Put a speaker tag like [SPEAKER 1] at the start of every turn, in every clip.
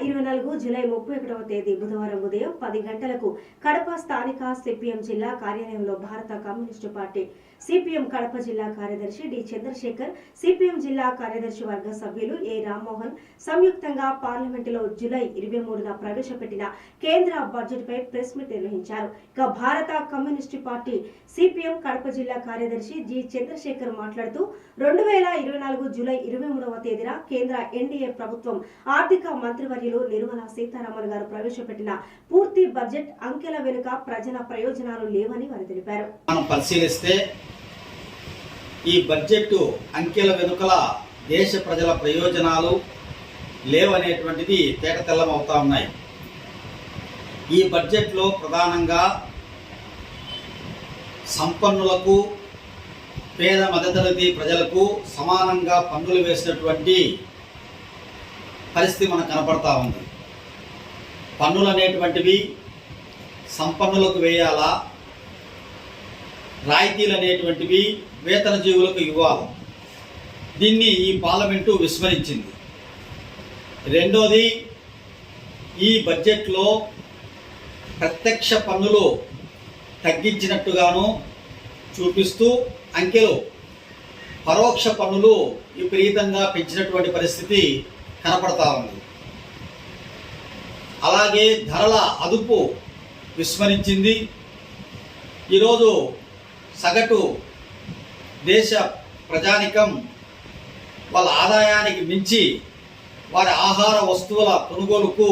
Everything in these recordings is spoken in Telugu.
[SPEAKER 1] 2024 జూలై 31వ తేదీ బుధవారం ఉదయం 10 గంటలకు కడప స్థానిక సిపిఎం జిల్లా కార్యాలయంలో భారత కమ్యూనిస్టు పార్టీ సిపిఎం కడప జిల్లా కార్యదర్శి డి చంద్రశేఖర్, సిపిఎం జిల్లా కార్యదర్శి వర్గ సభ్యులు ఏ రామ్మోహన్ సంయుక్తంగా పార్లమెంటులో జూలై 23న ప్రవేశపెట్టిన కేంద్ర బడ్జెట్ పై ప్రెస్ మీట్ నిర్వహించారు. ఇక భారత కమ్యూనిస్టు పార్టీ సిపిఎం కడప జిల్లా కార్యదర్శి జి చంద్రశేఖర్ మాట్లాడుతూ 2024 జూలై 23వ తేదీన కేంద్ర ఎన్డీఏ ప్రభుత్వం ఆర్థిక మంత్రివర్యులు నిర్మలా సీతారామన్ గారు ప్రవేశపెట్టిన పూర్తి బడ్జెట్ అంకెల వెనుక ప్రజల ప్రయోజనాలు లేవని వారు తెలిపారు.
[SPEAKER 2] మనం పరిశీలిస్తే ఈ బడ్జెట్ అంకెల వెనుకల దేశ ప్రజల ప్రయోజనాలు లేవనేటువంటిది తేటతెల్లమవుతా ఉన్నాయి. ఈ బడ్జెట్లో ప్రధానంగా సంపన్నులకు పేద మధ్యతరగతి ప్రజలకు సమానంగా పన్నులు వేసినటువంటి పరిస్థితి మనకు కనపడతా ఉంది. పన్నులు అనేటువంటివి సంపన్నులకు వేయాలా, రాయితీలు అనేటువంటివి వేతన జీవులకు ఇవ్వాలి. దీన్ని ఈ పార్లమెంటు విస్మరించింది. రెండోది, ఈ బడ్జెట్లో ప్రత్యక్ష పన్నులు తగ్గించినట్టుగాను చూపిస్తూ అంకెలు పరోక్ష పన్నులు విపరీతంగా పెంచినటువంటి పరిస్థితి కనపడతా ఉంది. అలాగే ధరల అదుపు విస్మరించింది. ఈరోజు సగటు దేశ ప్రజానికం వాళ్ళ ఆదాయానికి మించి వారి ఆహార వస్తువుల కొనుగోలుకు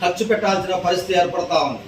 [SPEAKER 2] ఖర్చు పెట్టాల్సిన పరిస్థితి ఏర్పడతా ఉంది.